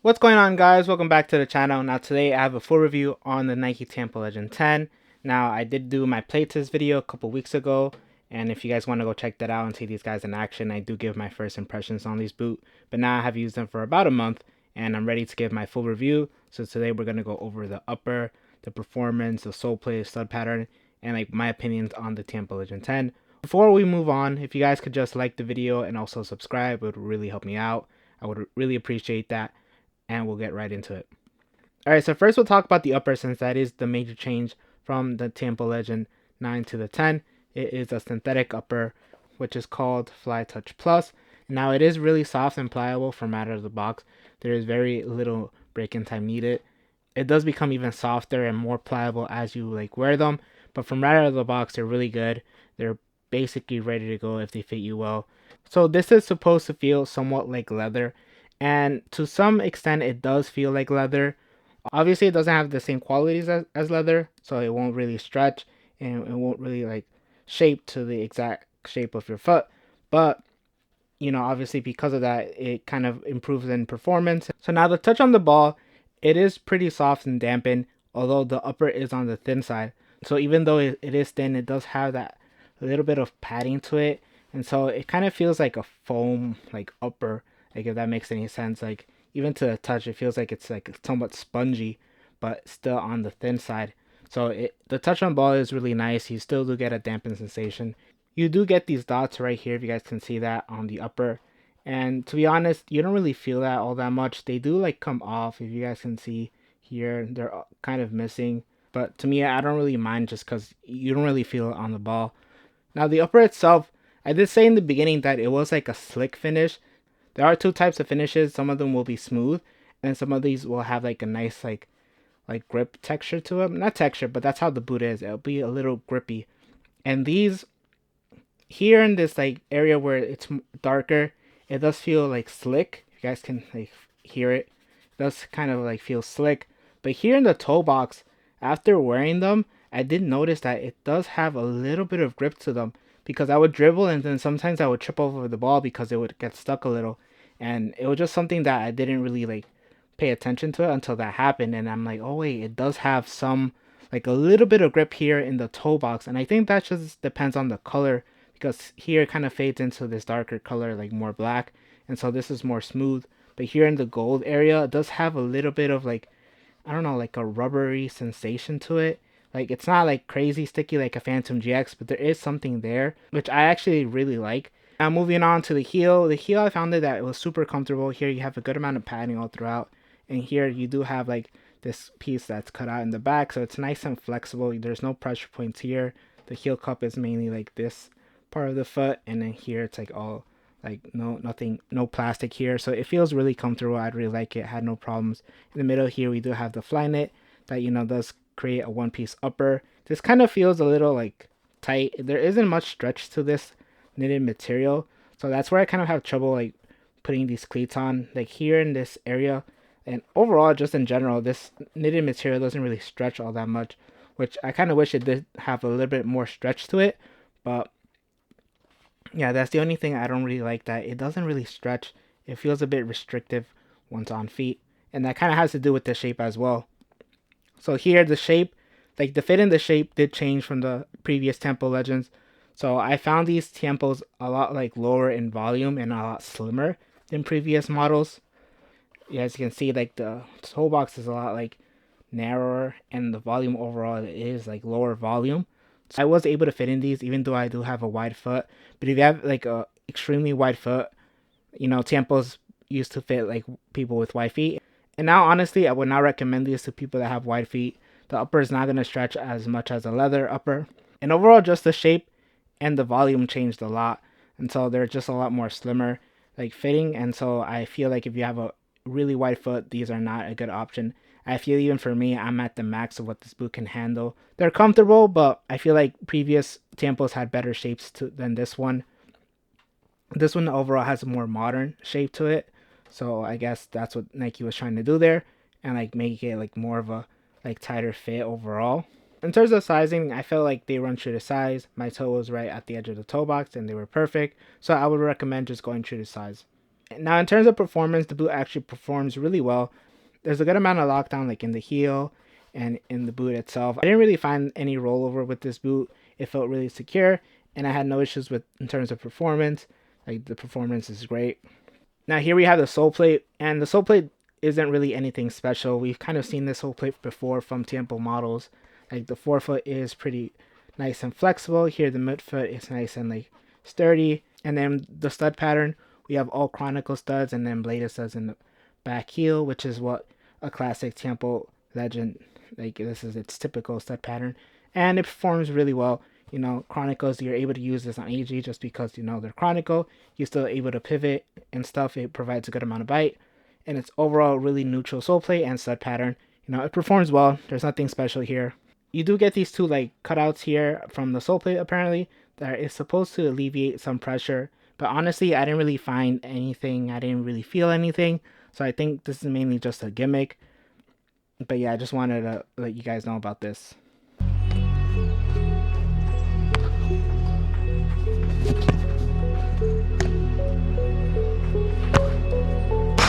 What's going on, guys? Welcome back to the channel. Now today I have a full review on the Nike Tiempo Legend 10. Now I did do my playtest video a couple weeks ago, and if you guys want to go check that out and see these guys in action, I do give my first impressions on these boot. But now I have used them for about a month and I'm ready to give my full review. So today we're going to go over the upper, the performance, the sole play, stud pattern, and like my opinions on the Tiempo Legend 10. Before we move on, if you guys could just like the video and also subscribe, it would really help me out. I would really appreciate that, and we'll get right into it. Alright, so first we'll talk about the upper, since that is the major change from the Tiempo Legend 9 to the 10. It is a synthetic upper, which is called Fly Touch Plus. Now it is really soft and pliable from out of the box. There is very little break-in time needed. It does become even softer and more pliable as you wear them, but from right out of the box they're really good. They're basically ready to go if they fit you well. So this is supposed to feel somewhat like leather, and to some extent it does feel like leather. Obviously it doesn't have the same qualities as leather, so it won't really stretch and it won't really shape to the exact shape of your foot, but obviously because of that it kind of improves in performance. So now the touch on the ball, it is pretty soft and dampened, although the upper is on the thin side. So even though it is thin, it does have that a little bit of padding to it, and so it kind of feels like a foam upper, if that makes any sense. Even to the touch it feels like it's somewhat spongy, but still on the thin side. So the touch on ball is really nice. You still do get a dampened sensation. You do get these dots right here, if you guys can see that, on the upper, and to be honest you don't really feel that all that much. They do come off, if you guys can see here, they're kind of missing, but to me I don't really mind just because you don't really feel it on the ball. Now the upper itself, I did say in the beginning that it was like a slick finish. There are two types of finishes. Some of them will be smooth, and some of these will have a nice grip texture to them. Not texture, but that's how the boot is. It'll be a little grippy. And these here in this area where it's darker, it does feel slick. You guys can hear it. It does kind of feel slick. But here in the toe box, after wearing them, I did notice that it does have a little bit of grip to them, because I would dribble and then sometimes I would trip over the ball because it would get stuck a little, and it was just something that I didn't really pay attention to it until that happened, and I'm like, oh wait, it does have some a little bit of grip here in the toe box, and I think that just depends on the color, because here it kind of fades into this darker color, more black, and so this is more smooth. But here in the gold area, it does have a little bit of I don't know, a rubbery sensation to it. It's not crazy sticky like a Phantom GX, but there is something there, which I actually really like. Now moving on to the heel. The heel, I found that it was super comfortable. Here you have a good amount of padding all throughout, and here you do have this piece that's cut out in the back, so it's nice and flexible. There's no pressure points here. The heel cup is mainly this part of the foot, and then here it's all nothing, no plastic here, so it feels really comfortable. I'd really like it. Had no problems. In the middle here we do have the fly knit that does create a one-piece upper. This kind of feels a little tight. There isn't much stretch to this knitted material, so that's where I kind of have trouble putting these cleats on, here in this area. And overall, just in general, this knitted material doesn't really stretch all that much, which I kind of wish it did have a little bit more stretch to it. But yeah, that's the only thing I don't really like, that it doesn't really stretch. It feels a bit restrictive once on feet, and that kind of has to do with the shape as well. So here the shape, the fit and the shape did change from the previous Tiempo Legends. So I found these Tiempos a lot lower in volume and a lot slimmer than previous models. Yeah, as you can see, the toe box is a lot narrower, and the volume overall is lower volume. So I was able to fit in these even though I do have a wide foot. But if you have a extremely wide foot, Tiempos used to fit people with wide feet. And now honestly, I would not recommend these to people that have wide feet. The upper is not going to stretch as much as a leather upper. And overall, just the shape and the volume changed a lot. And so they're just a lot more slimmer fitting. And so I feel if you have a really wide foot, these are not a good option. I feel even for me, I'm at the max of what this boot can handle. They're comfortable, but I feel previous Tiempos had better shapes than this one. This one overall has a more modern shape to it, so I guess that's what Nike was trying to do there, and make it more of a tighter fit overall. In terms of sizing, I felt they run true to size. My toe was right at the edge of the toe box, and they were perfect, so I would recommend just going true to size. Now in terms of performance, the boot actually performs really well. There's a good amount of lockdown like in the heel and in the boot itself. I didn't really find any rollover with this boot. It felt really secure, and I had no issues with in terms of performance. Like the performance is great. Now here we have the sole plate, and the sole plate isn't really anything special. We've kind of seen this sole plate before from Tiempo models. Like the forefoot is pretty nice and flexible. Here the midfoot is nice and like sturdy. And then the stud pattern, we have all chronicle studs and then bladed studs in the back heel, which is what a classic Tiempo legend, like this is its typical stud pattern. And it performs really well. You know, chronicles, you're able to use this on AG just because, you know, they're chronicle. You're still able to pivot and stuff. It provides a good amount of bite. And it's overall really neutral sole plate and stud pattern. You know, it performs well. There's nothing special here. You do get these two like cutouts here from the sole plate apparently that is supposed to alleviate some pressure. But honestly, I didn't really find anything. I didn't really feel anything. So I think this is mainly just a gimmick. But yeah, I just wanted to let you guys know about this.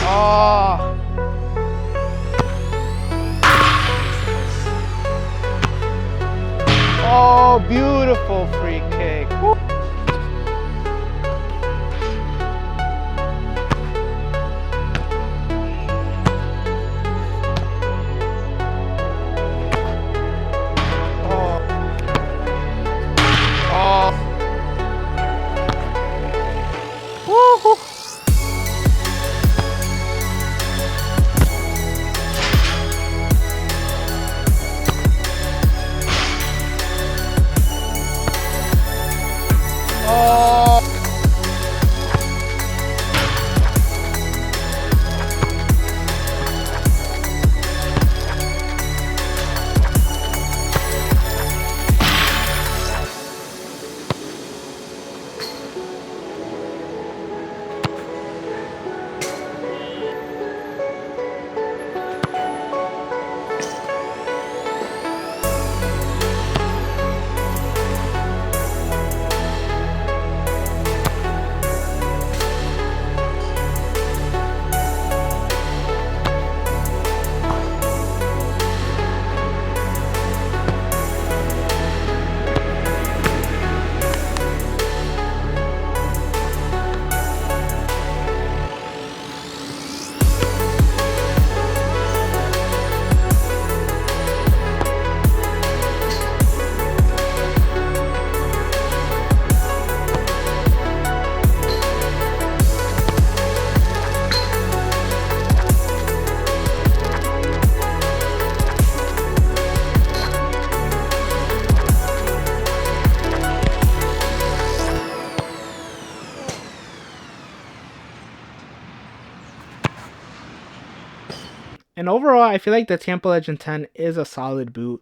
Oh, oh, beautiful free kick. Woo. Oh, oh. Woo. Oh. And overall, I feel like the Tiempo Legend 10 is a solid boot.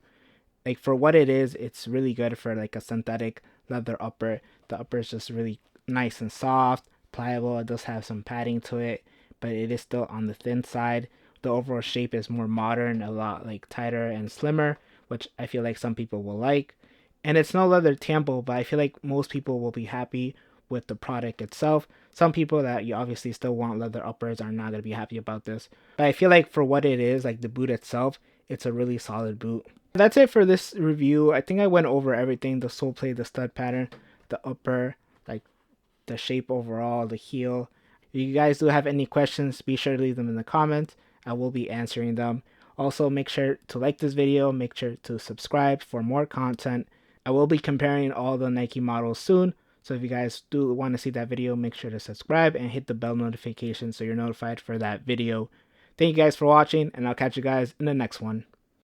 Like for what it is, it's really good for like a synthetic leather upper. The upper is just really nice and soft, pliable. It does have some padding to it, but it is still on the thin side. The overall shape is more modern, a lot like tighter and slimmer, which I feel like some people will like. And it's no leather Tiempo, but I feel like most people will be happy with the product itself. Some people that you obviously still want leather uppers are not going to be happy about this. But I feel like for what it is, like the boot itself, it's a really solid boot. That's it for this review. I think I went over everything: the sole plate, the stud pattern, the upper, like the shape overall, the heel. If you guys do have any questions, be sure to leave them in the comments. I will be answering them. Also, make sure to like this video, make sure to subscribe for more content. I will be comparing all the Nike models soon, so if you guys do want to see that video, make sure to subscribe and hit the bell notification so you're notified for that video. Thank you guys for watching, and I'll catch you guys in the next one.